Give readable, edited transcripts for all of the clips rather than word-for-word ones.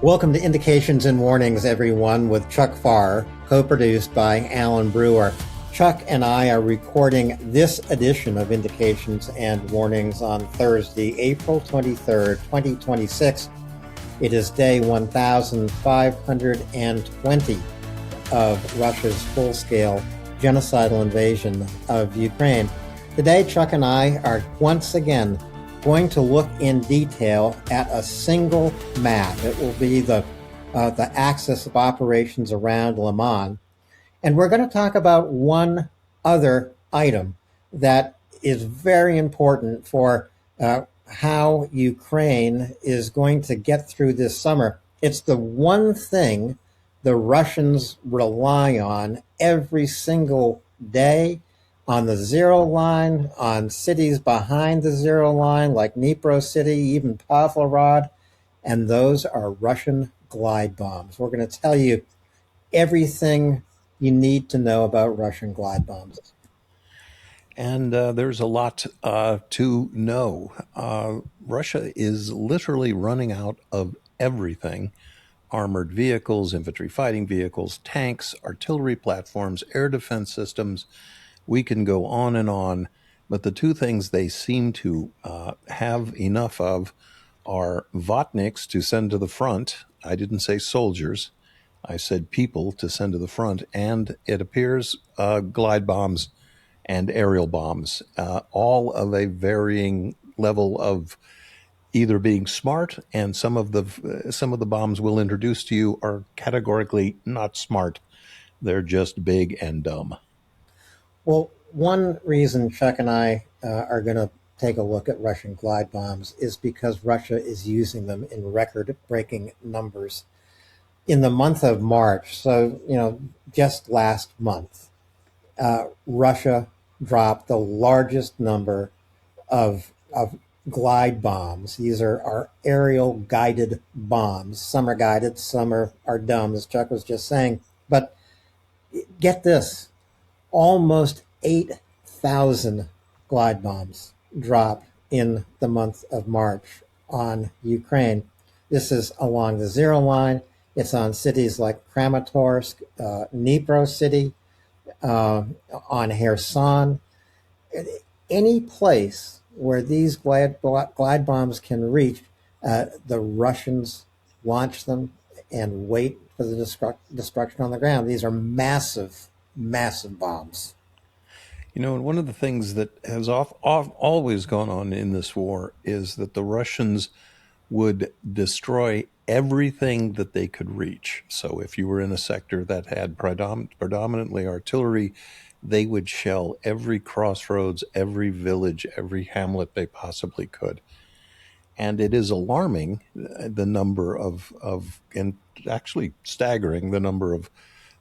Welcome to Indications and Warnings, everyone, with Chuck Pfarrer, co-produced by Alan BREWER. Chuck and I are recording this edition of Indications and Warnings on Thursday, April 23rd, 2026. It is day 1,520 of Russia's full-scale genocidal invasion of Ukraine. Today, Chuck and I are once again going to look in detail at a single map. It will be the axis of operations around Lyman. And we're going to talk about one other item that is very important for how Ukraine is going to get through this summer. It's the one thing the Russians rely on every single day, on the zero line, on cities behind the zero line, like Dnipro City, even Pavlograd, and those are Russian glide bombs. We're going to tell you everything you need to know about Russian glide bombs. And there's a lot to know. Russia is literally running out of everything: armored vehicles, infantry fighting vehicles, tanks, artillery platforms, air defense systems. We can go on, but the two things they seem to have enough of are Vatniks to send to the front. I didn't say soldiers. I said people to send to the front. And it appears glide bombs and aerial bombs, all of a varying level of either being smart, and some of the bombs we'll introduce to you are categorically not smart. They're just big and dumb. Well, one reason Chuck and I are going to take a look at Russian glide bombs is because Russia is using them in record-breaking numbers. In the month of March, so, just last month, Russia dropped the largest number of glide bombs. These are aerial guided bombs. Some are guided, some are dumb, as Chuck was just saying. But get this, almost 8,000 glide bombs dropped in the month of March on Ukraine. This is along the zero line. It's on cities like Kramatorsk, Dnipro City, on Kherson. Any place where these glide bombs can reach, the Russians launch them and wait for the destruction on the ground. These are massive, massive bombs. And one of the things that has always gone on in this war is that the Russians would destroy everything that they could reach. So if you were in a sector that had predominantly artillery, they would shell every crossroads, every village, every hamlet they possibly could. And it is alarming, the number of and actually staggering, the number of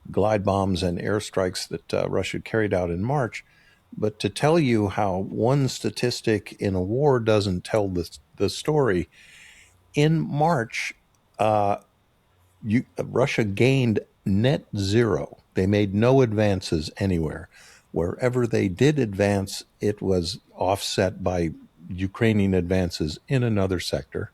glide bombs and airstrikes that Russia carried out in March. But to tell you how one statistic in a war doesn't tell the story, in March, Russia gained net zero. They made no advances anywhere. Wherever they did advance, it was offset by Ukrainian advances in another sector.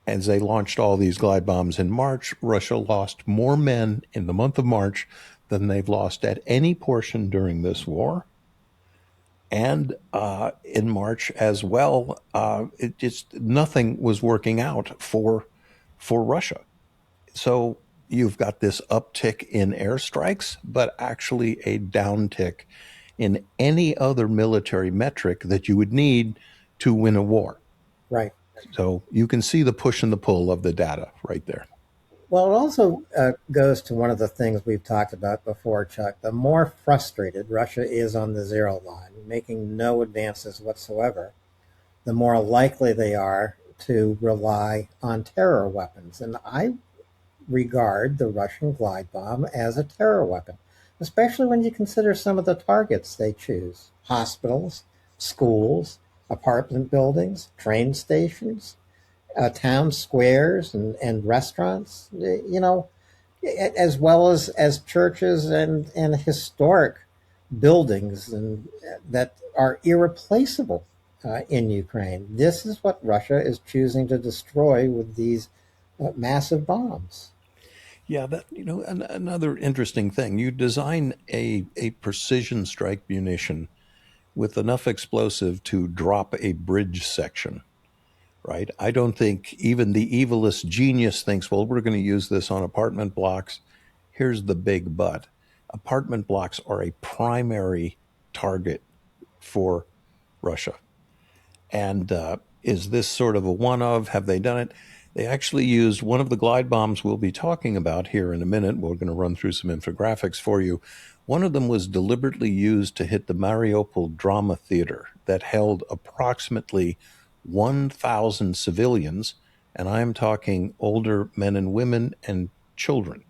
As they launched all these glide bombs in March, Russia lost more men in the month of March than they've lost at any portion during this war. And in March as well, nothing was working out for Russia. So you've got this uptick in airstrikes, but actually a downtick in any other military metric that you would need to win a war. Right. So you can see the push and the pull of the data right there. Well, it also goes to one of the things we've talked about before, Chuck. The more frustrated Russia is on the zero line, making no advances whatsoever, the more likely they are to rely on terror weapons. And I regard the Russian glide bomb as a terror weapon, especially when you consider some of the targets they choose: hospitals, schools, apartment buildings, train stations, town squares and restaurants, as well as churches and historic buildings and that are irreplaceable in Ukraine. This is what Russia is choosing to destroy with these massive bombs. Yeah, that another interesting thing. You design a precision strike munition with enough explosive to drop a bridge section, right? I don't think even the evilest genius thinks, well, we're going to use this on apartment blocks. Here's the big but. Apartment blocks are a primary target for Russia. And is this sort of a one of? Have they done it? They actually used one of the glide bombs we'll be talking about here in a minute. We're going to run through some infographics for you. One of them was deliberately used to hit the Mariupol Drama Theater that held approximately 1,000 civilians, and I'm talking older men and women and children.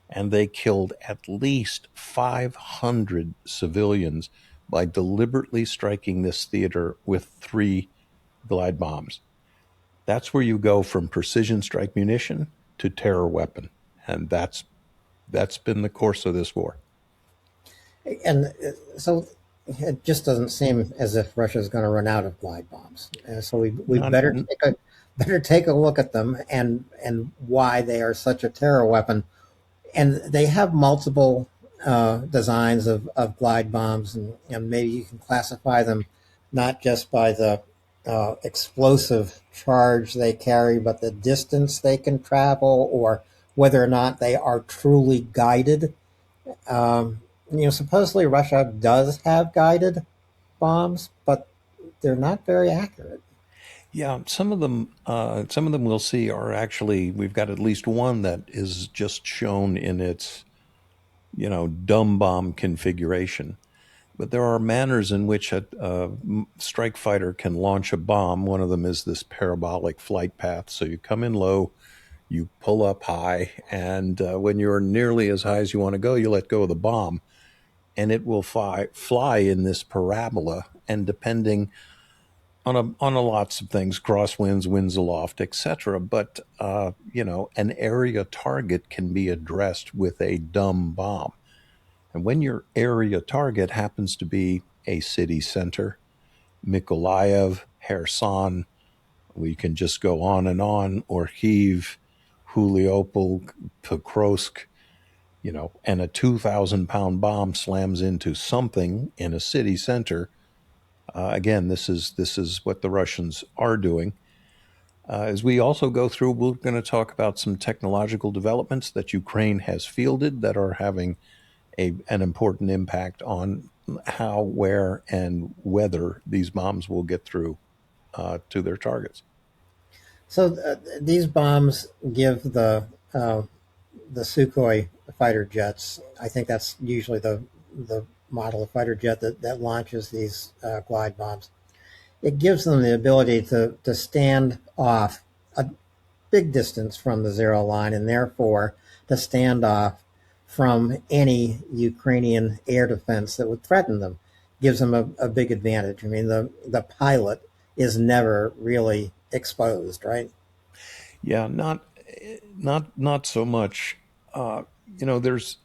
And they killed at least 500 civilians by deliberately striking this theater with 3 glide bombs. That's where you go from precision strike munition to terror weapon, and that's been the course of this war. And so it just doesn't seem as if Russia's going to run out of glide bombs. So we Not, better take a look at them and why they are such a terror weapon. And they have multiple designs of glide bombs, and maybe you can classify them not just by the explosive charge they carry, but the distance they can travel, or whether or not they are truly guided. Supposedly Russia does have guided bombs, but they're not very accurate. yeah, some of them we'll see are actually we've got at least one that is just shown in its dumb bomb configuration. But there are manners in which a strike fighter can launch a bomb. One of them is this parabolic flight path. So you come in low, you pull up high, and when you're nearly as high as you want to go, you let go of the bomb, and it will fly in this parabola. And depending on a lots of things, crosswinds, winds aloft, etc. But an area target can be addressed with a dumb bomb. And when your area target happens to be a city center, Mykolaiv, Kherson, we can just go on, or Kyiv, Huliopol, Pokrovsk, and a 2,000-pound bomb slams into something in a city center. Again, this is what the Russians are doing. As we also go through, we're going to talk about some technological developments that Ukraine has fielded that are having an important impact on how, where, and whether these bombs will get through to their targets. So these bombs give the Sukhoi fighter jets. I think that's usually the model of fighter jet that launches these glide bombs. It gives them the ability to stand off a big distance from the zero line, and therefore to stand off from any Ukrainian air defense that would threaten them. Gives them a big advantage. I mean, the pilot is never really exposed, right? Yeah, not so much. There's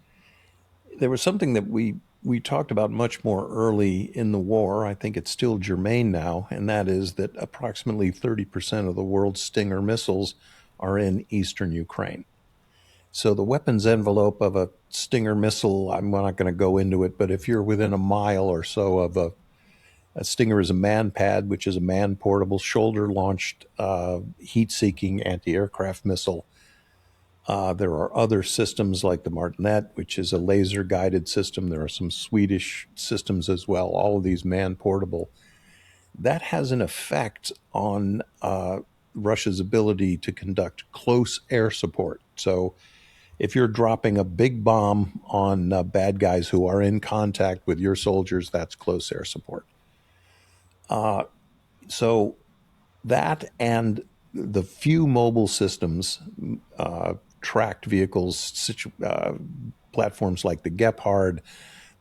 there was something that we talked about much more early in the war. I think it's still germane now, and that is that approximately 30% of the world's Stinger missiles are in eastern Ukraine. So the weapons envelope of a Stinger missile, I'm not going to go into it, but if you're within a mile or so of a Stinger is a man pad, which is a man portable shoulder launched heat seeking anti aircraft missile. There are other systems like the Martinet, which is a laser guided system. There are some Swedish systems as well, all of these man portable. That has an effect on Russia's ability to conduct close air support. So if you're dropping a big bomb on bad guys who are in contact with your soldiers, that's close air support. So that and the few mobile systems, tracked vehicles, platforms like the Gepard,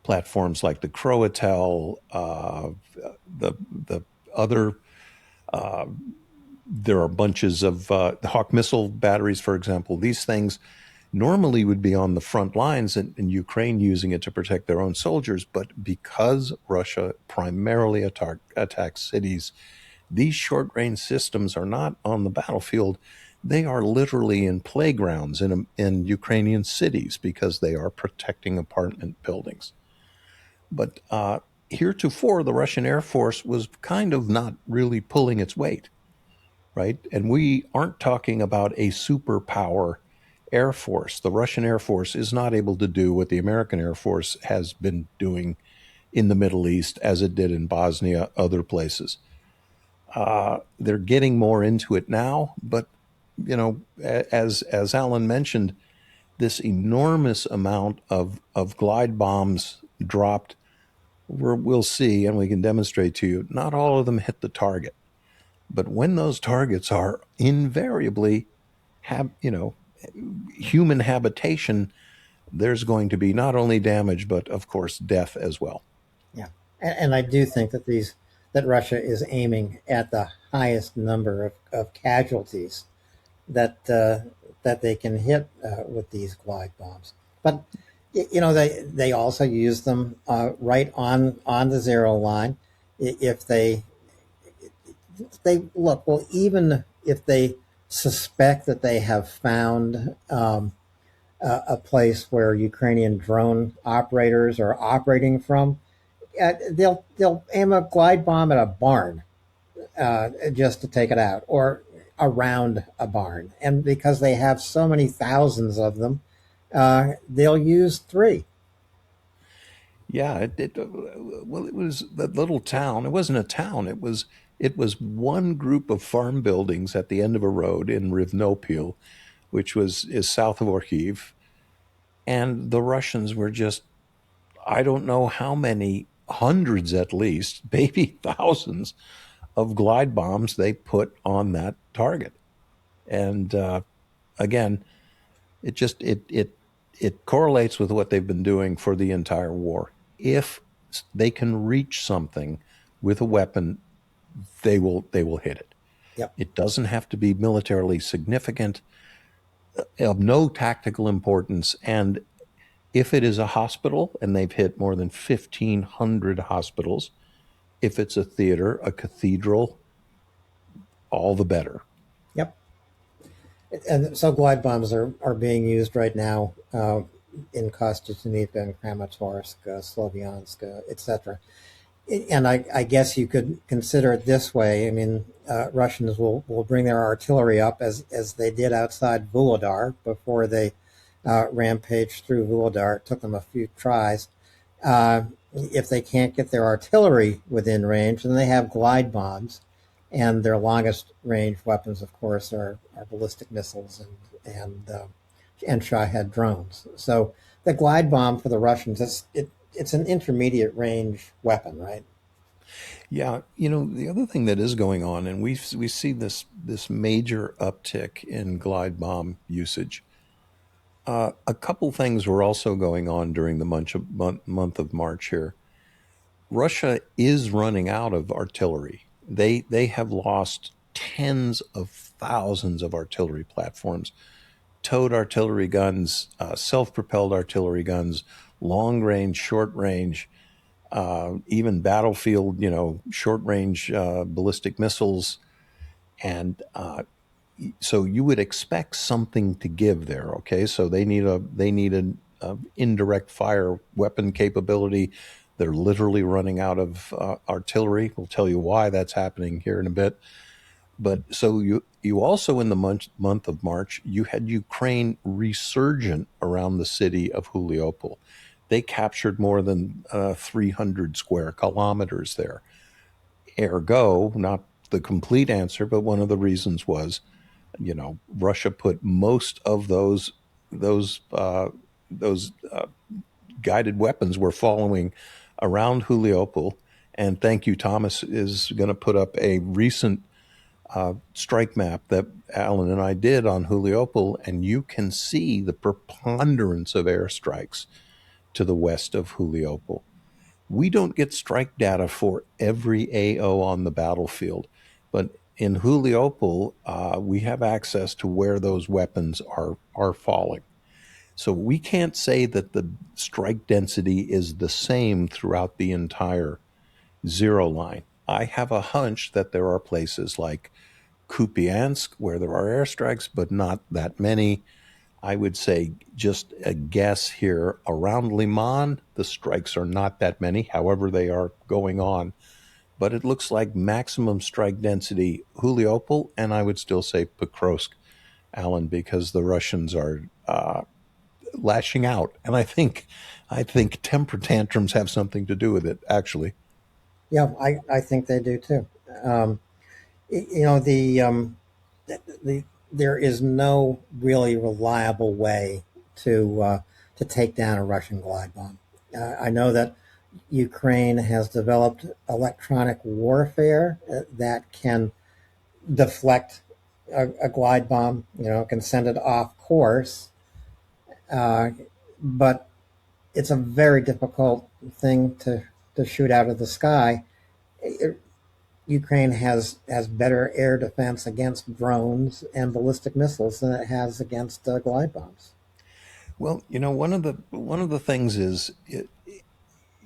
platforms like the Croatel, the other. There are bunches of the Hawk missile batteries, for example. These things normally would be on the front lines and Ukraine using it to protect their own soldiers. But because Russia primarily attacks cities, these short range systems are not on the battlefield. They are literally in playgrounds in Ukrainian cities because they are protecting apartment buildings. But heretofore, the Russian Air Force was kind of not really pulling its weight, right? And we aren't talking about a superpower Air Force. The Russian Air Force is not able to do what the American Air Force has been doing in the Middle East, as it did in Bosnia, other places. They're getting more into it now, but as Alan mentioned, this enormous amount of glide bombs dropped. We'll see, and we can demonstrate to you. Not all of them hit the target, but when those targets are invariably have human habitation, there's going to be not only damage but of course death as well. Yeah, and I do think that that Russia is aiming at the highest number of casualties that they can hit with these glide bombs. But they also use them right on the zero line. If they look well, even if they suspect that they have found a place where Ukrainian drone operators are operating from, they'll aim a glide bomb at a barn just to take it out, or around a barn. And because they have so many thousands of them, they'll use three. Yeah, well, it was that little town. It wasn't a town. It was one group of farm buildings at the end of a road in Rivnopil, which is south of Orkiv, and the Russians were just, I don't know how many hundreds at least, maybe thousands of glide bombs they put on that target. And again, it correlates with what they've been doing for the entire war. If they can reach something with a weapon, they will hit it. Yep. It doesn't have to be militarily significant, of no tactical importance. And if it is a hospital, and they've hit more than 1,500 hospitals, if it's a theater, a cathedral, all the better. Yep. And so glide bombs are being used right now in Kostyantynivka and Kramatorsk, Sloviansk, etc. And I guess you could consider it this way. I mean, Russians will bring their artillery up as they did outside Vuhledar before they rampaged through Vuhledar. It took them a few tries. If they can't get their artillery within range, then they have glide bombs. And their longest range weapons, of course, are ballistic missiles and Shahed drones. So the glide bomb for the Russians, it's an intermediate range weapon, right? Yeah, the other thing that is going on, and we see this major uptick in glide bomb usage. A couple things were also going on during the month of March here. Russia is running out of artillery. They have lost tens of thousands of artillery platforms, towed artillery guns, self-propelled artillery guns, long range, short range, even battlefield, short range ballistic missiles, and so you would expect something to give there. Okay, so they need a indirect fire weapon capability. They're literally running out of artillery. We'll tell you why that's happening here in a bit. But so you also, in the month of March, you had Ukraine resurgent around the city of Huliopol. They captured more than 300 square kilometers there. Ergo, not the complete answer, but one of the reasons was, Russia put most of those guided weapons were following around Huliopol. And thank you, Thomas is going to put up a recent strike map that Alan and I did on Huliopol, and you can see the preponderance of airstrikes to the west of Huliopol. We don't get strike data for every AO on the battlefield, but in Huliopol, we have access to where those weapons are falling. So we can't say that the strike density is the same throughout the entire zero line. I have a hunch that there are places like Kupiansk, where there are airstrikes, but not that many. I would say, just a guess here, around Lyman, the strikes are not that many. However, they are going on. But it looks like maximum strike density Huliopol, and I would still say Pokrovsk, Alan, because the Russians are lashing out, and I think temper tantrums have something to do with it. Actually, Yeah, I think they do too. Um, you know, the there is no really reliable way to take down a Russian glide bomb. I know that Ukraine has developed electronic warfare that can deflect a glide bomb. You know, can send it off course, uh, but it's a very difficult thing to shoot out of the sky. It, Ukraine has better air defense against drones and ballistic missiles than it has against glide bombs. well, one of the things is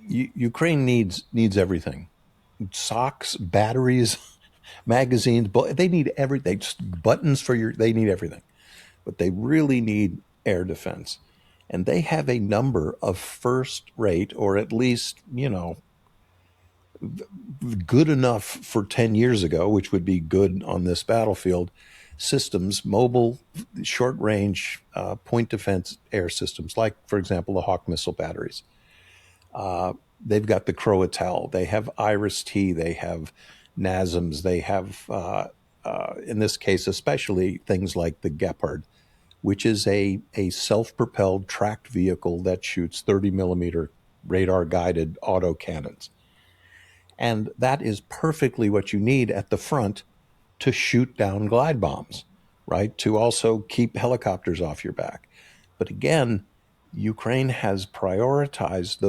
Ukraine needs everything: socks, batteries, magazines. They need everything. Buttons for your. They need everything, but they really need air defense, and they have a number of first-rate, or at least good enough for 10 years ago, which would be good on this battlefield, systems, mobile, short range, point defense air systems, like, for example, the Hawk missile batteries. They've got the Croatel, they have Iris T, they have NASMs, they have, in this case, especially things like the Gepard, which is a self propelled tracked vehicle that shoots 30 millimeter radar guided auto cannons. And that is perfectly what you need at the front to shoot down glide bombs, right? To also keep helicopters off your back. But again, Ukraine has prioritized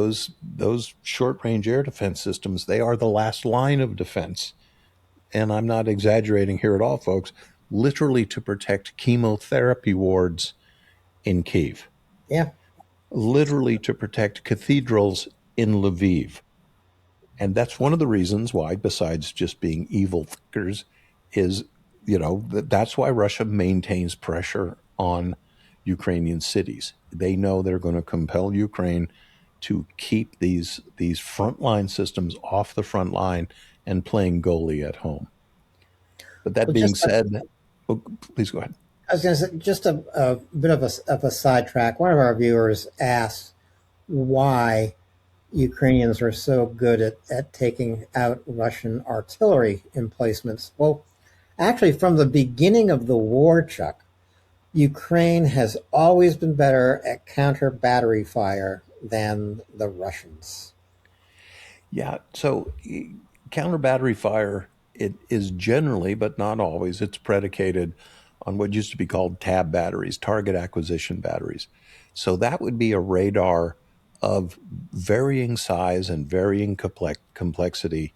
those short range air defense systems. They are the last line of defense. And I'm not exaggerating here at all, folks, literally to protect chemotherapy wards in Kiev, Yeah, literally to protect cathedrals in Lviv. And that's one of the reasons why, besides just being evil thinkers, is that's why Russia maintains pressure on Ukrainian cities. They know they're going to compel Ukraine to keep these frontline systems off the front line and playing goalie at home. But that well, being said, oh, please go ahead. I was going to say just a bit of a sidetrack. One of our viewers asked why Ukrainians are so good at taking out Russian artillery emplacements. Well, actually, from the beginning of the war, Chuck, Ukraine has always been better at counter battery fire than the Russians. Yeah, so counter battery fire, it is generally, but not always, it's predicated on what used to be called tab batteries, target acquisition batteries. So that would be a radar of varying size and varying complexity.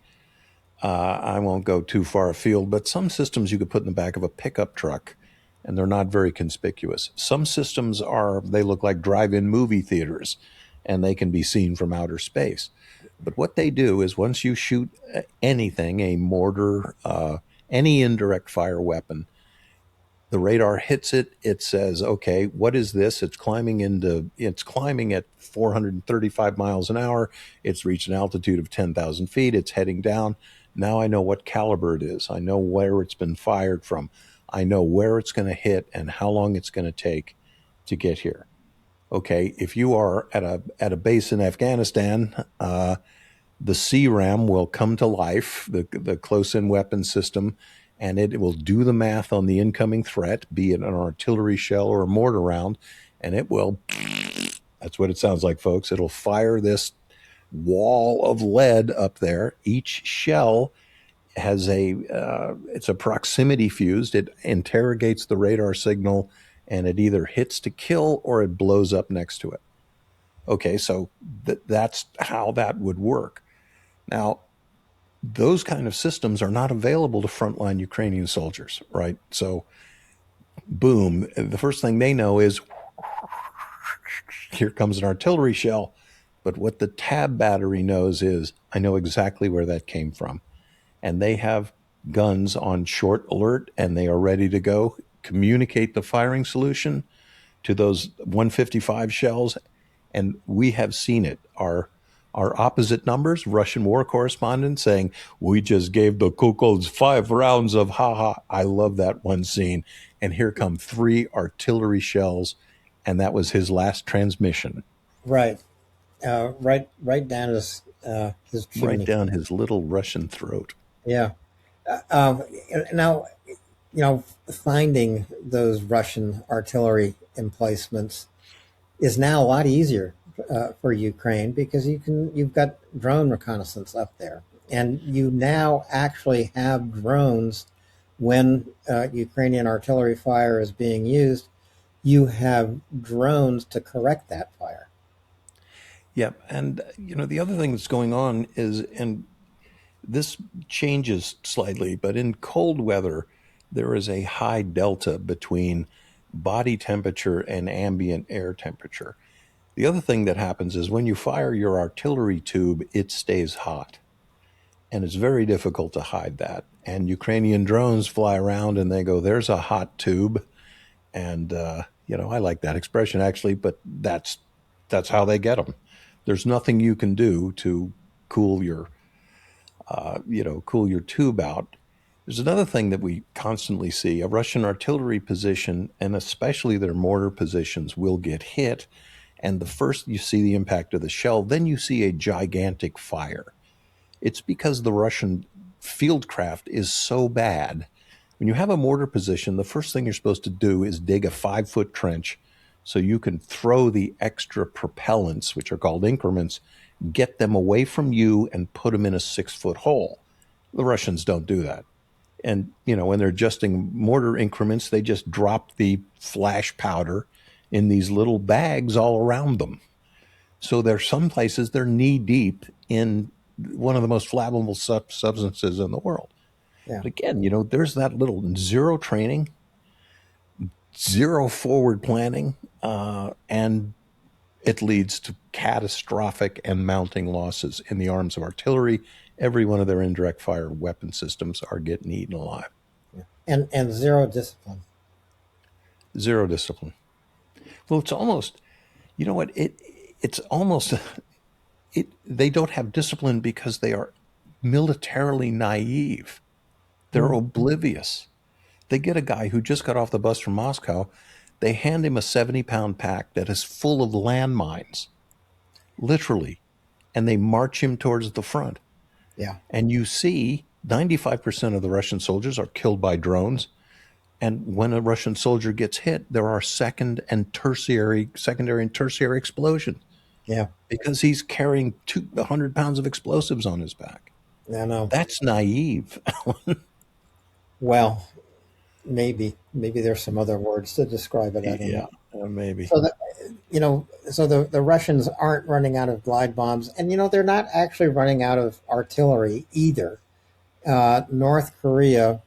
I won't go too far afield, but some systems you could put in the back of a pickup truck and they're not very conspicuous. Some systems they look like drive-in movie theaters and they can be seen from outer space. But what they do is once you shoot anything, a mortar, any indirect fire weapon, the radar hits it. It says, okay, what is this? It's climbing at 435 miles an hour. It's reached an altitude of 10,000 feet. It's heading down. Now I know what caliber it is. I know where it's been fired from. I know where it's going to hit and how long it's going to take to get here. Okay, if you are at a base in Afghanistan, the CRAM will come to life, the close-in weapon system, and it will do the math on the incoming threat, be it an artillery shell or a mortar round, and it will. That's what it sounds like, folks. It'll fire this wall of lead up there. Each shell has it's a proximity fused. It interrogates the radar signal, and it either hits to kill or it blows up next to it. Okay, so that's how that would work. Now, those kind of systems are not available to frontline Ukrainian soldiers, right? So, boom, the first thing they know is here comes an artillery shell. But what the tab battery knows is I know exactly where that came from. And they have guns on short alert and they are ready to go, communicate the firing solution to those 155 shells, and we have seen it. Our opposite numbers, Russian war correspondents saying, "We just gave the Kukols 5 rounds of haha." I love that one scene. And here come 3 artillery shells, and that was his last transmission, Right. Right down his right chimney. down his little Russian throat. Yeah. Uh, Now, finding those Russian artillery emplacements is now a lot easier for Ukraine because you've got drone reconnaissance up there, and you now actually have drones when Ukrainian artillery fire is being used. You have drones to correct that fire. Yeah, and the other thing that's going on is, and this changes slightly, but in cold weather, there is a high delta between body temperature and ambient air temperature. The other thing that happens is when you fire your artillery tube, it stays hot. And it's very difficult to hide that. And Ukrainian drones fly around and they go, "There's a hot tube." And, I like that expression actually, but that's how they get them. There's nothing you can do to cool your cool your tube out. There's another thing that we constantly see: a Russian artillery position, and especially their mortar positions, will get hit. And the first you see the impact of the shell, then you see a gigantic fire. It's because the Russian field craft is so bad. When you have a mortar position, the first thing you're supposed to do is dig a 5 foot trench so you can throw the extra propellants, which are called increments, get them away from you and put them in a 6 foot hole. The Russians don't do that. And, when they're adjusting mortar increments, they just drop the flash powder in these little bags all around them. So there's some places they're knee deep in one of the most flammable substances in the world. Yeah. But again, there's that little zero training, zero forward planning, and it leads to catastrophic and mounting losses in the arms of artillery. Every one of their indirect fire weapon systems are getting eaten alive. Yeah. And zero discipline. Zero discipline. Well, it's almost, you know what? It's almost they don't have discipline because they are militarily naive. They're Mm. oblivious. They get a guy who just got off the bus from Moscow. They hand him a 70-pound pack that is full of landmines, literally, and they march him towards the front. Yeah. And you see 95% of the Russian soldiers are killed by drones. And when a Russian soldier gets hit, there are secondary and tertiary explosions Yeah. because he's carrying 200 pounds of explosives on his back. I know. That's naive. Well, maybe there's some other words to describe it. I don't Yeah, know. maybe. So that so the Russians aren't running out of glide bombs, and they're not actually running out of artillery either. North Korea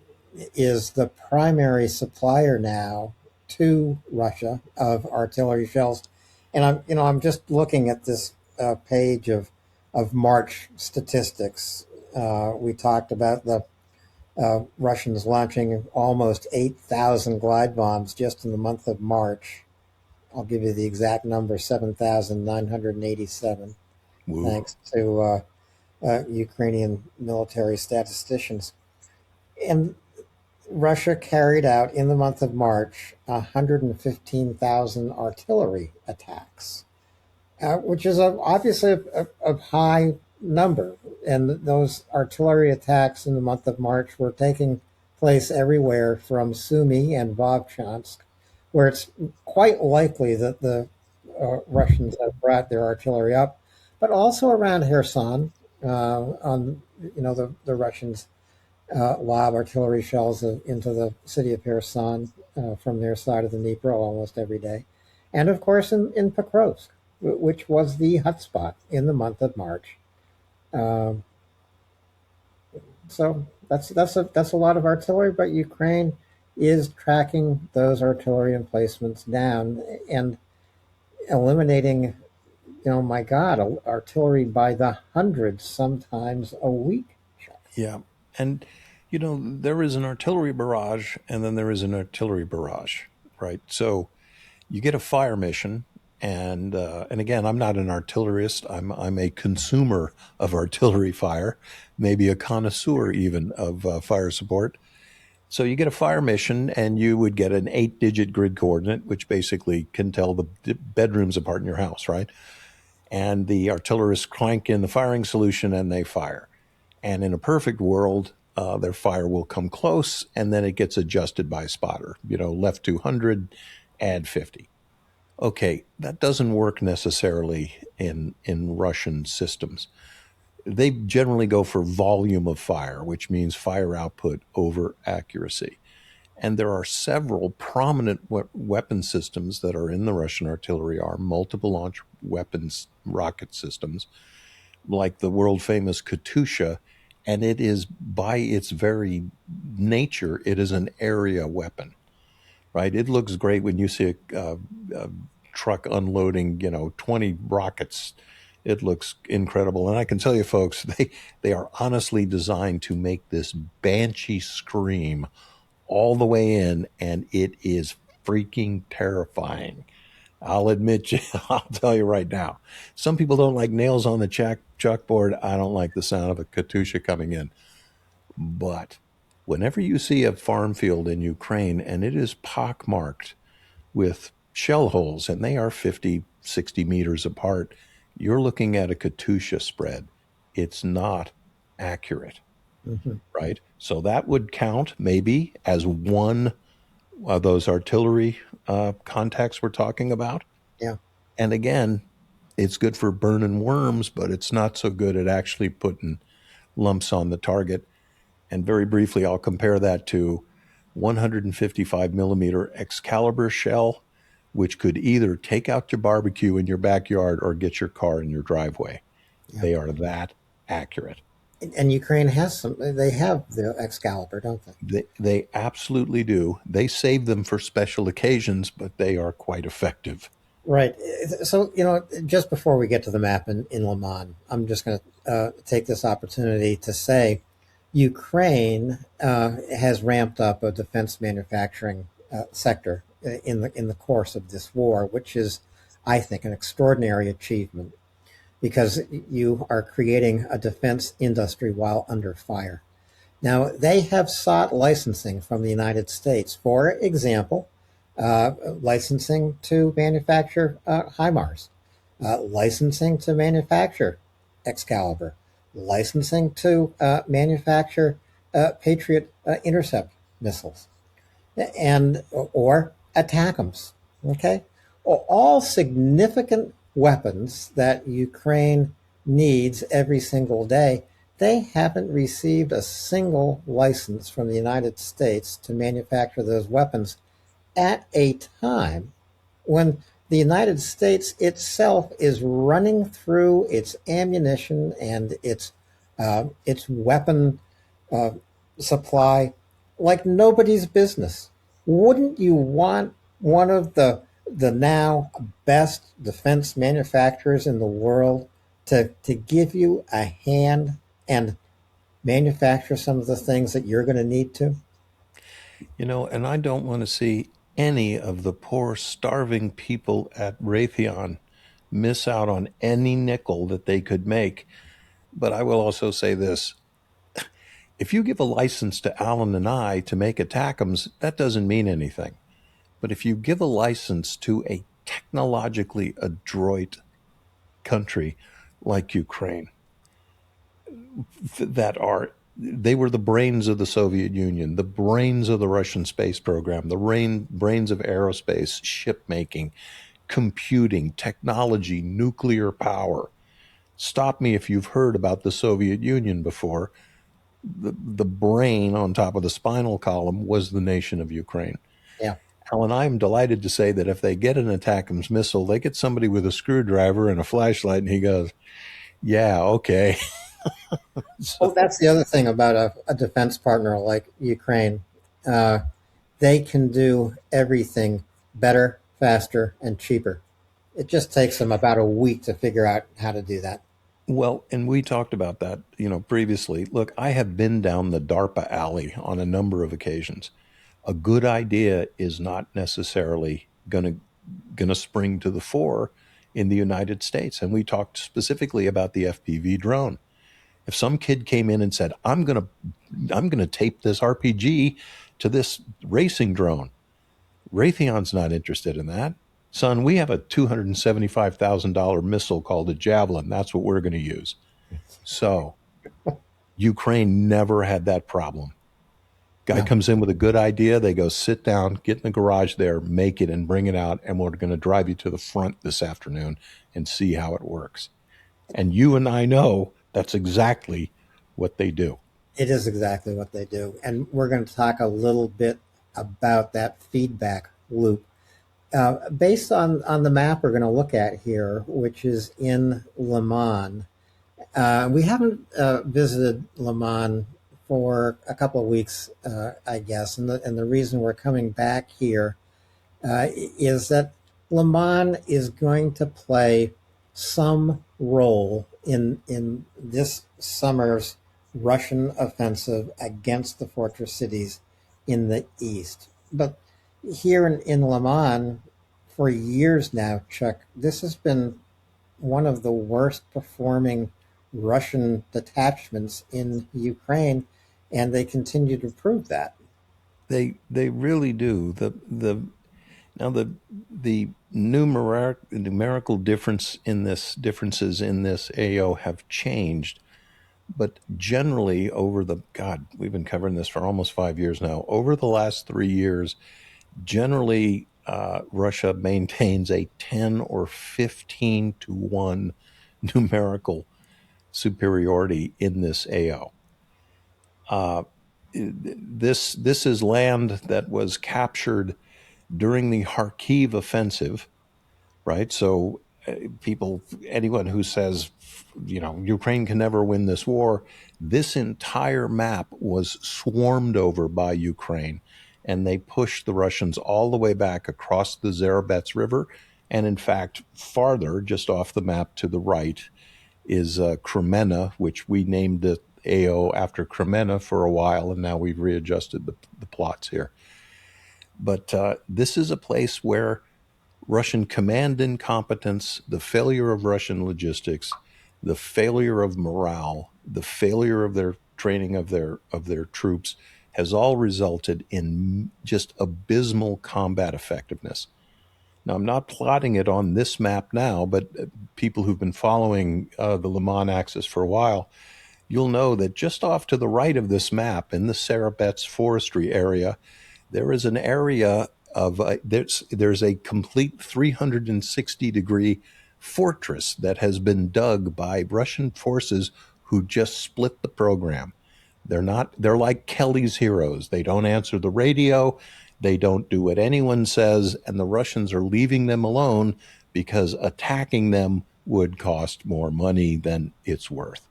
is the primary supplier now to Russia of artillery shells, and I'm just looking at this page of March statistics. We talked about the Russians launching almost 8,000 glide bombs just in the month of March. I'll give you the exact number: 7,987, Woo. thanks to Ukrainian military statisticians. And Russia carried out in the month of March 115,000 artillery attacks, which is obviously a high number. And those artillery attacks in the month of March were taking place everywhere from Sumy and Vovchansk, where it's quite likely that the Russians have brought their artillery up, but also around Kherson. On the Russians lob artillery shells into the city of Kherson from their side of the Dnieper almost every day, and of course in Pokrovsk, which was the hotspot in the month of March. Um, so that's a lot of artillery, but Ukraine is tracking those artillery emplacements down and eliminating, my God, artillery by the hundreds, sometimes a week. Yeah. And There is an artillery barrage and then there is an artillery barrage, right? So you get a fire mission, and again, I'm not an artillerist. I'm a consumer of artillery fire, maybe a connoisseur even of fire support. So you get a fire mission, and you would get an 8-digit grid coordinate, which basically can tell the bedrooms apart in your house, right? And the artillerists crank in the firing solution, and they fire. And in a perfect world, their fire will come close, and then it gets adjusted by spotter. Left 200, add 50. Okay, that doesn't work necessarily in Russian systems. They generally go for volume of fire, which means fire output over accuracy. And there are several prominent weapon systems that are in the Russian artillery are multiple launch weapons rocket systems, like the world famous Katyusha. And it is, by its very nature, it is an area weapon, right? It looks great when you see a truck unloading, 20 rockets. It looks incredible. And I can tell you, folks, they are honestly designed to make this banshee scream all the way in, and it is freaking terrifying. I'll admit you, I'll tell you right now. Some people don't like nails on the chalkboard. I don't like the sound of a Katyusha coming in. But whenever you see a farm field in Ukraine and it is pockmarked with shell holes and they are 50, 60 meters apart, you're looking at a Katyusha spread. It's not accurate, Hmm. right? So that would count maybe as one of those artillery contacts we're talking about. Yeah. And again, it's good for burning worms, but it's not so good at actually putting lumps on the target. And very briefly, I'll compare that to 155 millimeter Excalibur shell, which could either take out your barbecue in your backyard or get your car in your driveway. Yeah. They are that accurate. And Ukraine has some. They have the Excalibur, don't they? They absolutely do. They save them for special occasions, but they are quite effective. Right. So, just before we get to the map in Lyman, I'm just going to take this opportunity to say Ukraine has ramped up a defense manufacturing sector in the course of this war, which is, I think, an extraordinary achievement because you are creating a defense industry while under fire. Now, they have sought licensing from the United States. For example, licensing to manufacture HIMARS, licensing to manufacture Excalibur, licensing to manufacture Patriot intercept missiles, and or ATACMS. Okay, all significant weapons that Ukraine needs every single day. They haven't received a single license from the United States to manufacture those weapons at a time when the United States itself is running through its ammunition and its weapon uh, supply like nobody's business. Wouldn't you want one of the now best defense manufacturers in the world to give you a hand and manufacture some of the things that you're going to need to? And I don't want to see any of the poor, starving people at Raytheon miss out on any nickel that they could make. But I will also say this: if you give a license to Alan and I to make ATACMS, that doesn't mean anything. But if you give a license to a technologically adroit country like Ukraine, that are they were the brains of the Soviet Union, the brains of the Russian space program, the brains of aerospace, ship making, computing, technology, nuclear power. Stop me if you've heard about the Soviet Union before. The brain on top of the spinal column was the nation of Ukraine. Yeah. Alan, I'm delighted to say that if they get an ATACMS missile, they get somebody with a screwdriver and a flashlight, and he goes, "Yeah, okay." Well, So, that's the other thing about a defense partner like Ukraine. Uh, they can do everything better, faster, and cheaper. It just takes them about a week to figure out how to do that. Well, and we talked about that, previously. Look, I have been down the DARPA alley on a number of occasions. A good idea is not necessarily going to spring to the fore in the United States. And we talked specifically about the FPV drone. If some kid came in and said, I'm going to tape this RPG to this racing drone," Raytheon's not interested in that. Son, we have a $275,000 missile called a Javelin. That's what we're going to use. So Ukraine never had that problem. Guy No, comes in with a good idea. They go, sit down, get in the garage there, make it, and bring it out. And we're going to drive you to the front this afternoon and see how it works. And you and I know that's exactly what they do. it is exactly what they do. And we're going to talk a little bit about that feedback loop. Based on the map we're going to look at here, which is in Lyman. We haven't visited Lyman for a couple of weeks, I guess. And the reason we're coming back here is that Lyman is going to play some role in this summer's Russian offensive against the fortress cities in the east. But here in Lyman, for years now, Chuck, this has been one of the worst performing Russian detachments in Ukraine, and they continue to prove that. They really do. The numerical differences in this AO have changed, but generally over the God, we've been covering this for almost 5 years now. Over the last 3 years, generally Russia maintains a 10 or 15 to 1 numerical superiority in this AO. This is land that was captured during the Kharkiv offensive, right? So anyone who says, Ukraine can never win this war, this entire map was swarmed over by Ukraine, and they pushed the Russians all the way back across the Zarabets River. And in fact, farther, just off the map to the right, is Kremenna, which we named the AO after Kremenna for a while, and now we've readjusted the plots here. But this is a place where Russian command incompetence, the failure of Russian logistics, the failure of morale, the failure of their training of their troops has all resulted in just abysmal combat effectiveness. Now, I'm not plotting it on this map now, but people who've been following the Lyman axis for a while, you'll know that just off to the right of this map in the Sarabets forestry area, there is an area of there's a complete 360-degree fortress that has been dug by Russian forces who just split the program. They're like Kelly's heroes. They don't answer the radio. They don't do what anyone says, and the Russians are leaving them alone because attacking them would cost more money than it's worth.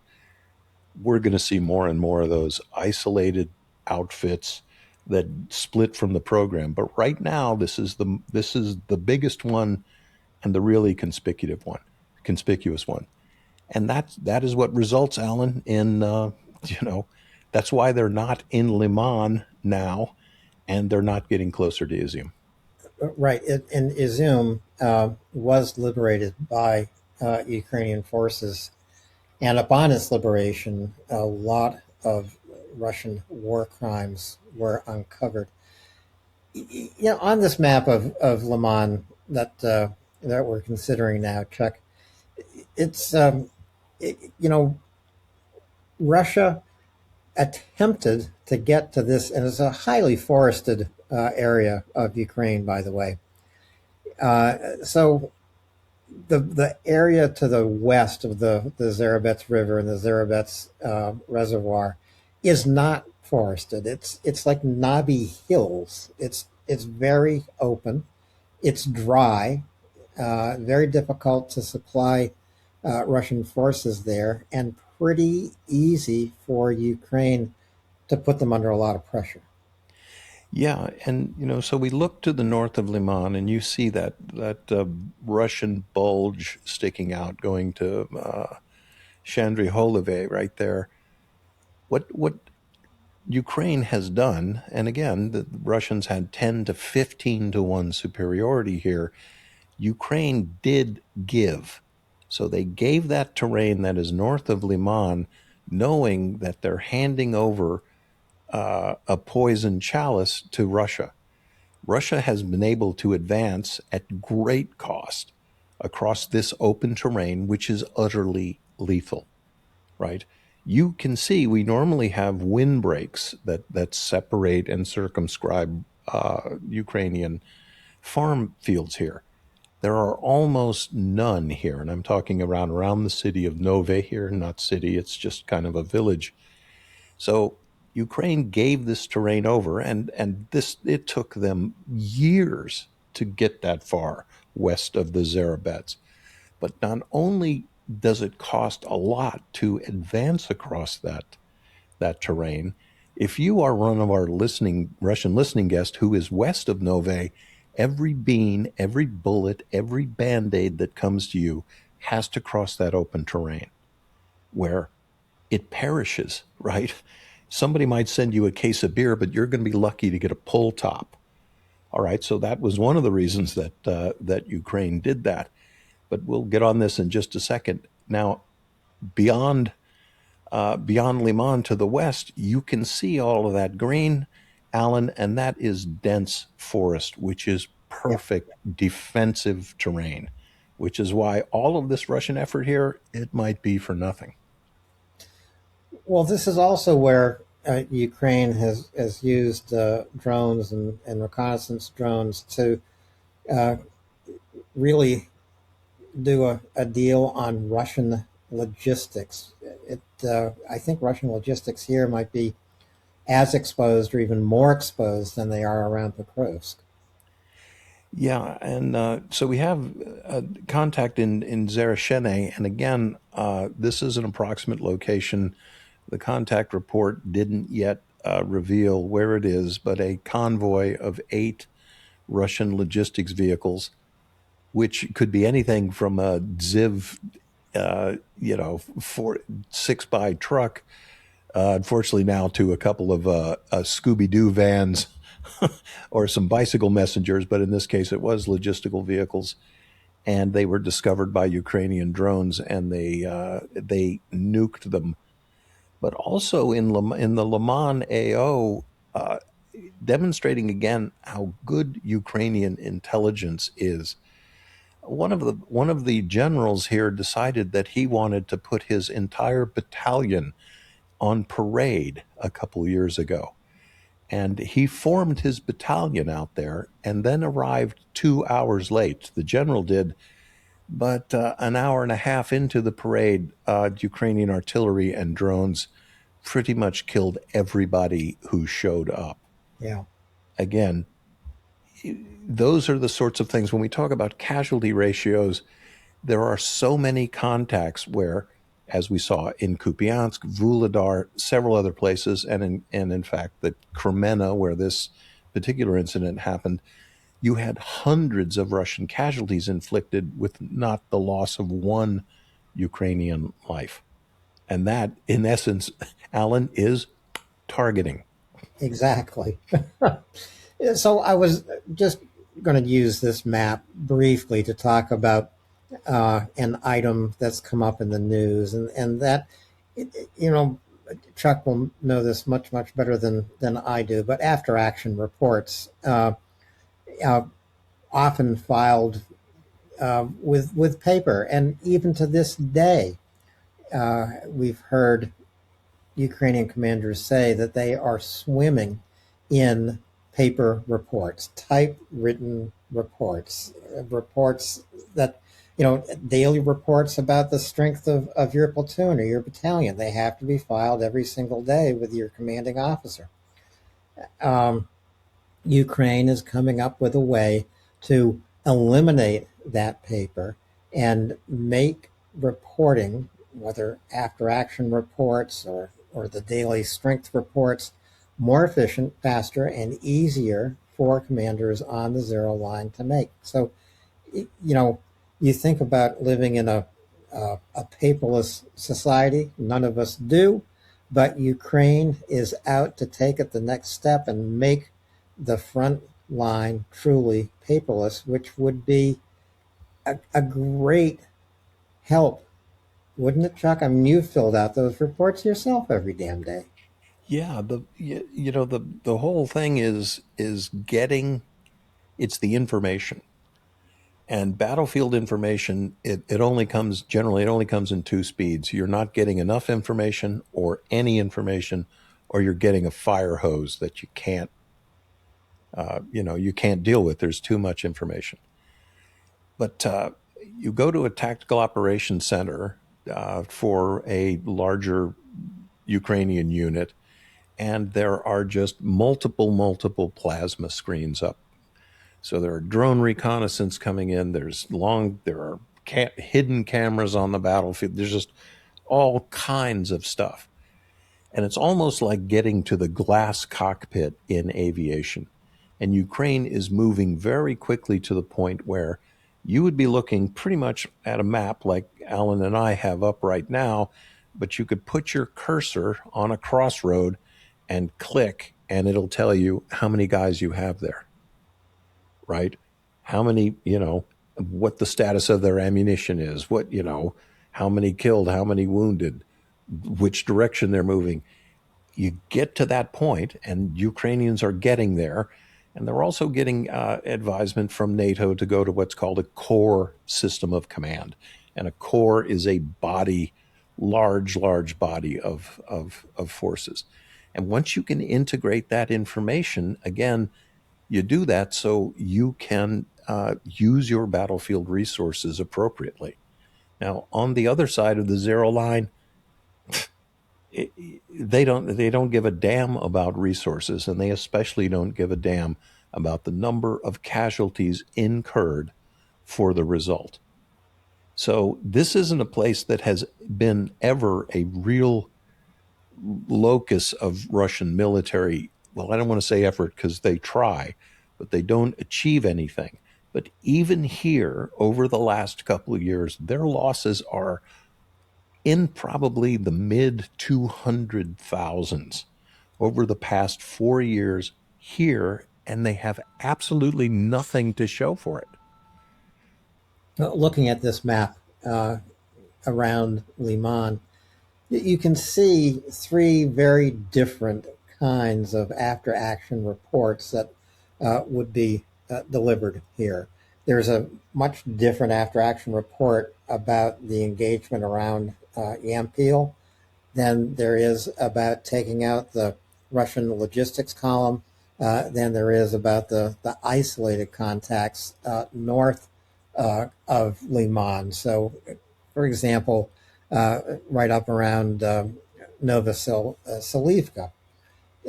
We're going to see more and more of those isolated outfits that split from the program. But right now, this is the biggest one and the really conspicuous one, and that is what results, Alan, in that's why they're not in Lyman now, and they're not getting closer to Izium. Right. And Izum was liberated by Ukrainian forces. And upon its liberation, a lot of Russian war crimes were uncovered. On this map of Lyman that we're considering now, Chuck, it's, Russia attempted to get to this, and it's a highly forested area of Ukraine, by the way. So the area to the west of the Zarabets River and the Zarabets Reservoir is not forested. It's like knobby hills. It's very open. It's dry. Very difficult to supply Russian forces there, and pretty easy for Ukraine to put them under a lot of pressure. Yeah, and so we look to the north of Lyman, and you see that Russian bulge sticking out, going to Chandriholove right there. What Ukraine has done, and again, the Russians had 10 to 15 to 1 superiority here. Ukraine did give. So they gave that terrain that is north of Lyman, knowing that they're handing over a poison chalice to Russia. Russia has been able to advance at great cost across this open terrain, which is utterly lethal, right? You can see we normally have windbreaks that separate and circumscribe Ukrainian farm fields here. There are almost none here, and I'm talking around the city of Nove here, not city, it's just kind of a village. So Ukraine gave this terrain over, and this it took them years to get that far west of the Zarabets. But not only does it cost a lot to advance across that terrain, if you are one of our Russian listening guests who is west of Nove, every bean, every bullet, every band-aid that comes to you has to cross that open terrain where it perishes, right? Somebody might send you a case of beer, but you're going to be lucky to get a pull top. All right, so that was one of the reasons that Ukraine did that. But we'll get on this in just a second. Now, beyond beyond Lyman to the west, you can see all of that green, Alan, and that is dense forest, which is Yep. perfect defensive terrain, which is why all of this Russian effort here, it might be for nothing. Well, this is also where Ukraine has used drones and reconnaissance drones to uh, really do a deal on Russian logistics. I think Russian logistics here might be as exposed or even more exposed than they are around Pokrovsk. Yeah, and so we have contact in Zarashene, and again, this is an approximate location. The contact report didn't yet reveal where it is, but a convoy of 8 Russian logistics vehicles, which could be anything from a Ziv, 6 by truck, unfortunately now to a couple of Scooby Doo vans or some bicycle messengers, but in this case it was logistical vehicles, and they were discovered by Ukrainian drones, and they nuked them. But also in the Le Mans AO, uh, demonstrating again how good Ukrainian intelligence is. One of the generals here decided that he wanted to put his entire battalion on parade a couple of years ago. And he formed his battalion out there and then arrived 2 hours late. The general did, but an hour and a half into the parade, Ukrainian artillery and drones pretty much killed everybody who showed up. Yeah, Again, those are the sorts of things when we talk about casualty ratios. There are so many contacts where, as we saw in Kupiansk, Vuhledar, several other places, and in fact, the Kremenna, where this particular incident happened, you had hundreds of Russian casualties inflicted with not the loss of one Ukrainian life. And that, in essence, Alan, is targeting. exactly. So I was just going to use this map briefly to talk about an item that's come up in the news, and that, you know, Chuck will know this much better than I do. But after action reports, uh, often filed with paper, and even to this day, we've heard Ukrainian commanders say that they are swimming in paper reports, typewritten reports, reports that, daily reports about the strength of your platoon or your battalion. They have to be filed every single day with your commanding officer. Um, Ukraine is coming up with a way to eliminate that paper and make reporting, whether after action reports or the daily strength reports, more efficient, faster, and easier for commanders on the zero line to make. So, you think about living in a paperless society. None of us do, but Ukraine is out to take it the next step and make the front line truly paperless, which would be a great help, wouldn't it, Chuck? I mean, you filled out those reports yourself every damn day. Yeah, the whole thing is getting it's the information. And battlefield information, it only comes generally it only comes in two speeds. You're not getting enough information or any information, or you're getting a fire hose that you can't deal with. There's too much information. But you go to a tactical operations center for a larger Ukrainian unit, and there are just multiple plasma screens up. So there are drone reconnaissance coming in. There are hidden cameras on the battlefield. There's just all kinds of stuff. And it's almost like getting to the glass cockpit in aviation. And Ukraine is moving very quickly to the point where you would be looking pretty much at a map like Alan and I have up right now, but you could put your cursor on a crossroad and click, and it'll tell you how many guys you have there, right? How many, what the status of their ammunition is, how many killed, how many wounded, which direction they're moving. You get to that point, and Ukrainians are getting there, and they're also getting advisement from NATO to go to what's called a core system of command. And a core is a body, large body of forces. And once you can integrate that information, again, you do that so you can use your battlefield resources appropriately. Now, on the other side of the zero line, it, they don't give a damn about resources, and they especially don't give a damn about the number of casualties incurred for the result. So this isn't a place that has been ever a real locus of Russian military. Well, I don't want to say effort because they try, but they don't achieve anything. But even here, over the last couple of years, their losses are in probably the mid 200,000s over the past 4 years here, and they have absolutely nothing to show for it. Looking at this map around Lyman, you can see three very different kinds of after action reports that would be delivered here. There's a much different after action report about the engagement around Yampil than there is about taking out the Russian logistics column, than there is about the isolated contacts north of Lyman. So, for example, right up around Salivka.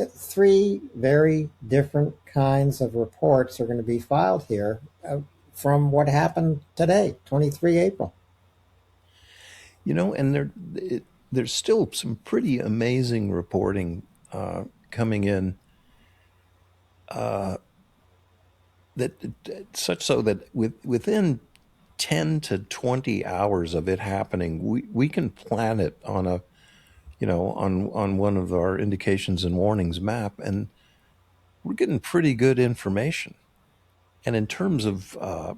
Three very different kinds of reports are going to be filed here from what happened today, 23 April. And there's still some pretty amazing reporting coming in. That such so that within 10 to 20 hours of it happening, we can plan it on on one of our indications and warnings map, and we're getting pretty good information. And in terms of I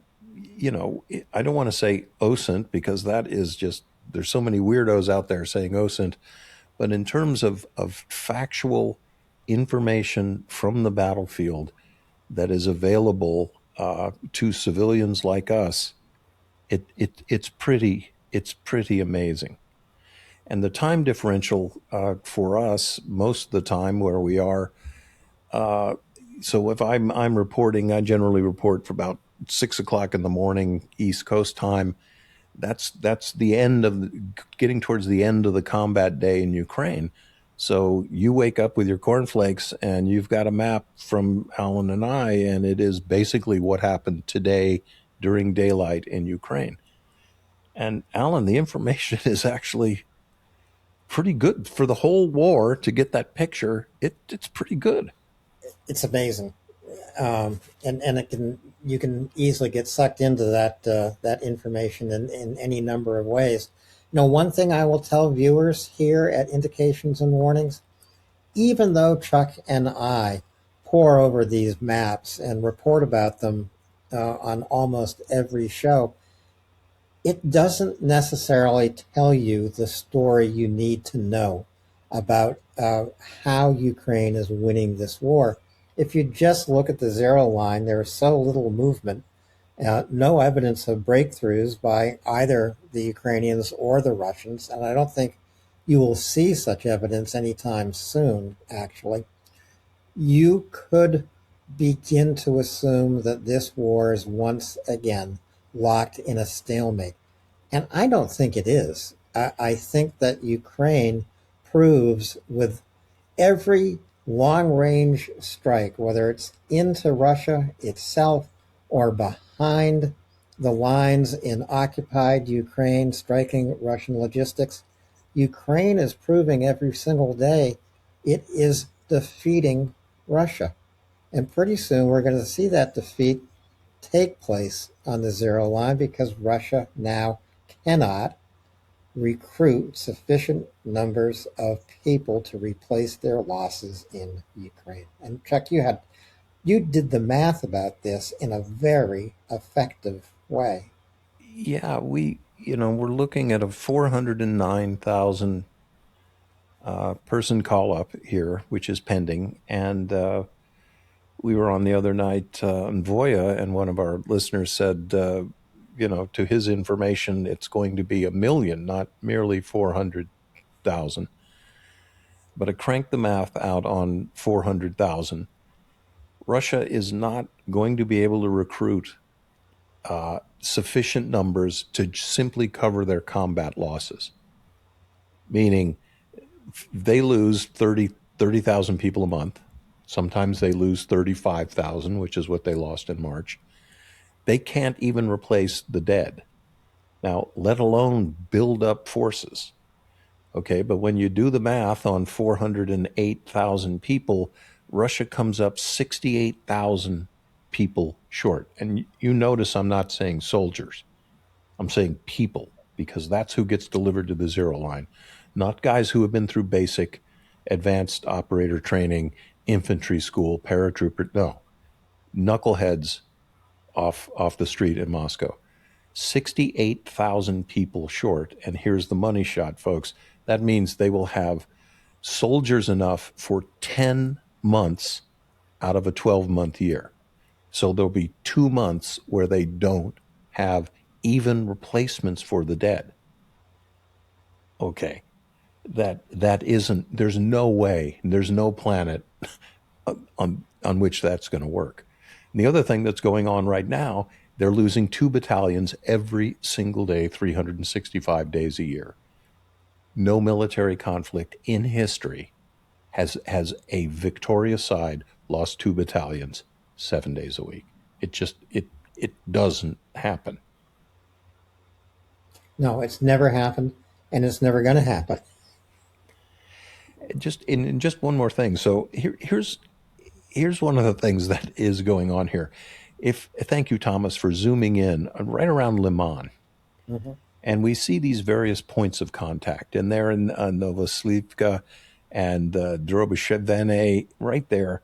don't want to say OSINT because that is just there's so many weirdos out there saying OSINT, but in terms of factual information from the battlefield that is available to civilians like us, it's pretty amazing. And the time differential for us most of the time where we are. So if I'm reporting, I generally report for about 6 o'clock in the morning East Coast time. That's the end of getting towards the end of the combat day in Ukraine. So you wake up with your cornflakes and you've got a map from Alan and I, and it is basically what happened today during daylight in Ukraine. And Alan, the information is actually pretty good for the whole war to get that picture. It's pretty good. It's amazing. and it can you can easily get sucked into that information in any number of ways. One thing I will tell viewers here at Indications and Warnings, even though Chuck and I pore over these maps and report about them on almost every show, it doesn't necessarily tell you the story you need to know about how Ukraine is winning this war. If you just look at the zero line, there is so little movement, no evidence of breakthroughs by either the Ukrainians or the Russians, and I don't think you will see such evidence anytime soon, actually. You could begin to assume that this war is once again locked in a stalemate. And I don't think it is. I think that Ukraine proves with every long range strike, whether it's into Russia itself or behind the lines in occupied Ukraine, striking Russian logistics, Ukraine is proving every single day it is defeating Russia. And pretty soon we're going to see that defeat take place on the zero line because Russia now cannot recruit sufficient numbers of people to replace their losses in Ukraine. And Chuck, you did the math about this in a very effective way. Yeah, we're looking at a 409,000 person call up here, which is pending. And we were on the other night on Voya, and one of our listeners said, to his information, it's going to be a million, not merely 400,000. But I cranked the math out on 400,000. Russia is not going to be able to recruit sufficient numbers to simply cover their combat losses, meaning they lose 30,000 people a month. Sometimes they lose 35,000, which is what they lost in March. They can't even replace the dead. Now, let alone build up forces. Okay, but when you do the math on 408,000 people, Russia comes up 68,000 people short. And you notice I'm not saying soldiers, I'm saying people, because that's who gets delivered to the zero line, not guys who have been through basic advanced operator training, infantry school, paratrooper. No, knuckleheads off the street in Moscow. 68,000 people short. And here's the money shot, folks. That means they will have soldiers enough for 10 months out of a 12-month year. So there'll be 2 months where they don't have even replacements for the dead. Okay. That isn't, there's no way, there's no planet on which that's going to work. And the other thing that's going on right now, they're losing 2 battalions every single day, 365 days a year. No military conflict in history has a victorious side lost 2 battalions 7 days a week. It doesn't happen. No, it's never happened, and it's never going to happen. Just one more thing. So here's one of the things that is going on here. If thank you, Thomas, for zooming in right around Lyman. Mm-hmm. And we see these various points of contact, and they're in Novoslivka and Drobishevene right there.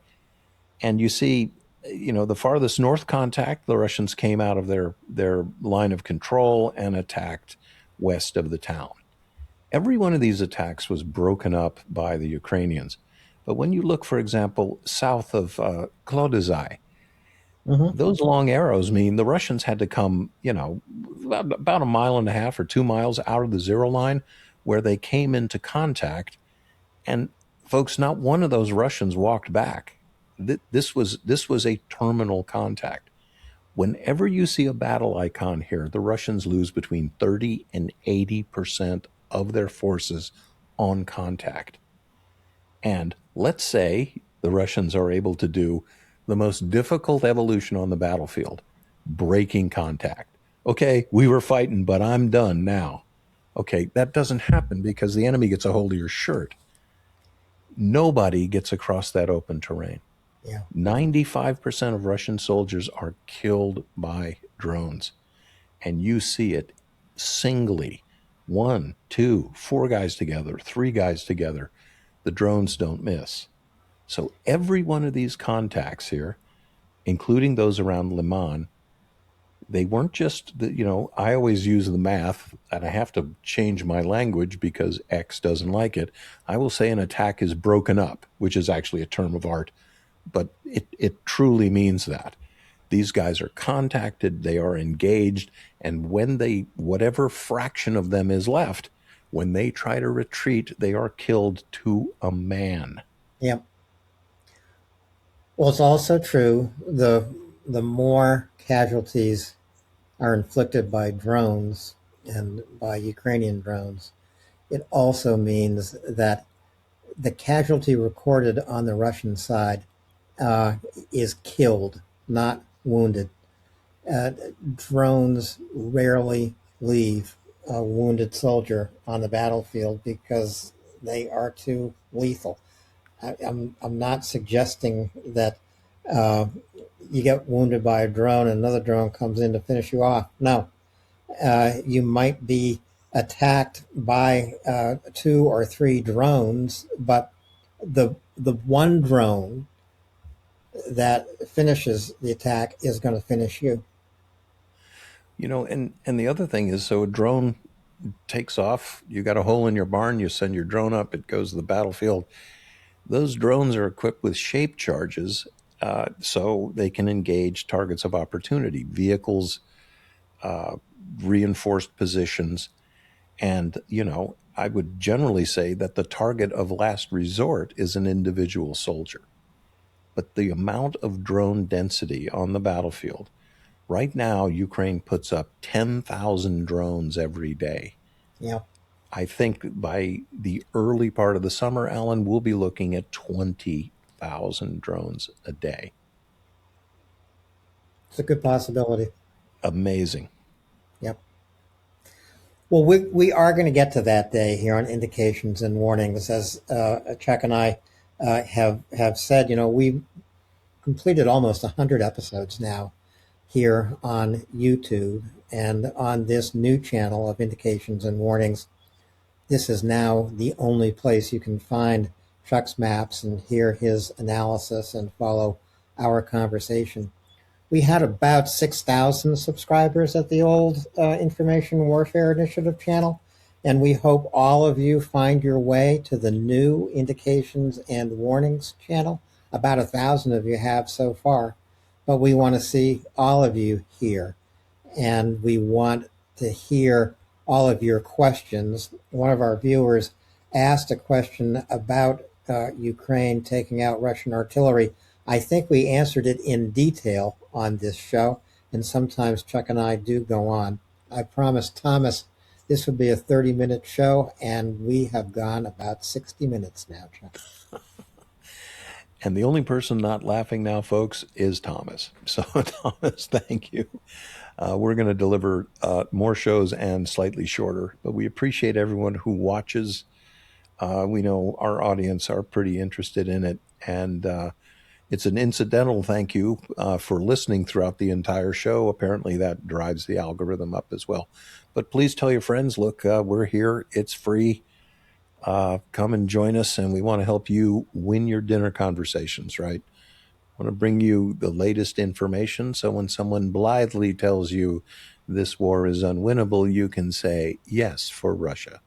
And you see, the farthest north contact, the Russians came out of their line of control and attacked west of the town. Every one of these attacks was broken up by the Ukrainians. But when you look, for example, south of Klodizai, Mm-hmm. those long arrows mean the Russians had to come, about a mile and a half or 2 miles out of the zero line where they came into contact. And folks, not one of those Russians walked back. This was a terminal contact. Whenever you see a battle icon here, the Russians lose between 30 and 80% of their forces on contact. And let's say the Russians are able to do the most difficult evolution on the battlefield, breaking contact. Okay, we were fighting, but I'm done now. Okay, that doesn't happen because the enemy gets a hold of your shirt. Nobody gets across that open terrain. Yeah. 95% of Russian soldiers are killed by drones. And you see it singly, one, two, four guys together, three guys together. The drones don't miss. So every one of these contacts here, including those around Lyman, they weren't just I always use the math, and I have to change my language because X doesn't like it. I will say an attack is broken up, which is actually a term of art, but it truly means that. These guys are contacted, they are engaged, and when they, whatever fraction of them is left, when they try to retreat, they are killed to a man. Yeah. Well, it's also true the more casualties are inflicted by drones and by Ukrainian drones, it also means that the casualty recorded on the Russian side uh, is killed, not wounded. Uh, Drones rarely leave a wounded soldier on the battlefield because they are too lethal. I'm not suggesting that uh, you get wounded by a drone and another drone comes in to finish you off. No, you might be attacked by two or three drones, but the one drone that finishes the attack is going to finish you. And the other thing is, so a drone takes off, you got a hole in your barn, you send your drone up, it goes to the battlefield. Those drones are equipped with shape charges, so they can engage targets of opportunity, vehicles, uh, reinforced positions. And, I would generally say that the target of last resort is an individual soldier. But the amount of drone density on the battlefield, right now, Ukraine puts up 10,000 drones every day. Yeah, I think by the early part of the summer, Alan, we'll be looking at 20,000 drones a day. it's a good possibility. Amazing. Yep. Well, we are going to get to that day here on indications and warnings, as Chuck and I have said. We've completed almost 100 episodes now here on YouTube and on this new channel of indications and warnings. This is now the only place you can find Chuck's maps and hear his analysis and follow our conversation. We had about 6,000 subscribers at the old Information Warfare Initiative channel, and we hope all of you find your way to the new Indications and Warnings channel. About 1,000 of you have so far, but we want to see all of you here, and we want to hear all of your questions. One of our viewers asked a question about Ukraine taking out Russian artillery. I think we answered it in detail on this show, and sometimes Chuck and I do go on. I promised Thomas this would be a 30-minute show, and we have gone about 60 minutes now, Chuck. And the only person not laughing now, folks, is Thomas. So, Thomas, thank you. We're going to deliver more shows and slightly shorter, but we appreciate everyone who watches. We know our audience are pretty interested in it, and it's an incidental thank you for listening throughout the entire show. Apparently, that drives the algorithm up as well. But please tell your friends, look, we're here. It's free. Come and join us, and we want to help you win your dinner conversations, right? I want to bring you the latest information, so when someone blithely tells you this war is unwinnable, you can say yes for Russia.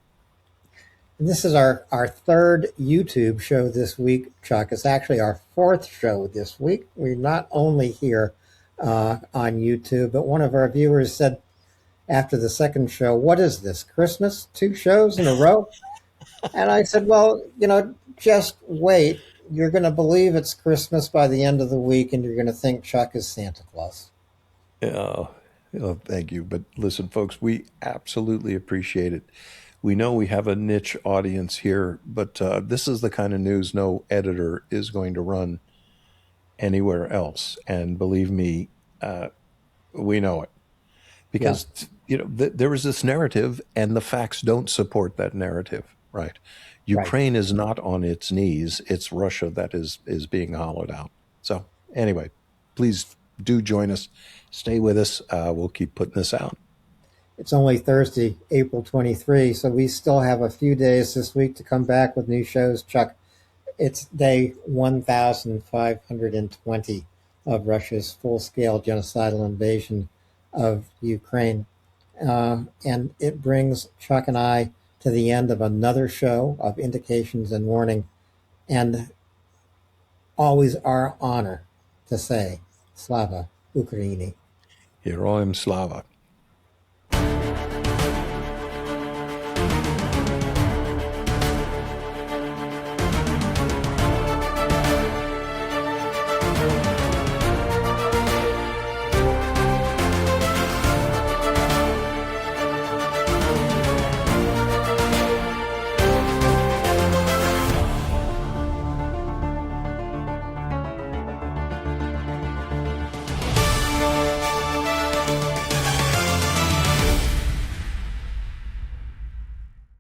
And this is our third YouTube show this week, Chuck. It's actually our fourth show this week. We're not only here on YouTube, but one of our viewers said after the second show, "What is this, Christmas? 2 shows in a row?" And I said, well, just wait. You're going to believe it's Christmas by the end of the week, and you're going to think Chuck is Santa Claus. Oh, thank you. But listen, folks, we absolutely appreciate it. We know we have a niche audience here, but this is the kind of news no editor is going to run anywhere else. And believe me, we know it Yeah, because there is this narrative, and the facts don't support that narrative. Right? right. Ukraine is not on its knees; it's Russia that is being hollowed out. So, anyway, please do join us. Stay with us. We'll keep putting this out. It's only Thursday, April 23, so we still have a few days this week to come back with new shows. Chuck, it's day 1520 of Russia's full-scale genocidal invasion of Ukraine. And it brings Chuck and I to the end of another show of Indications and Warning, and always our honor to say Slava Ukraini. Heroim Slava.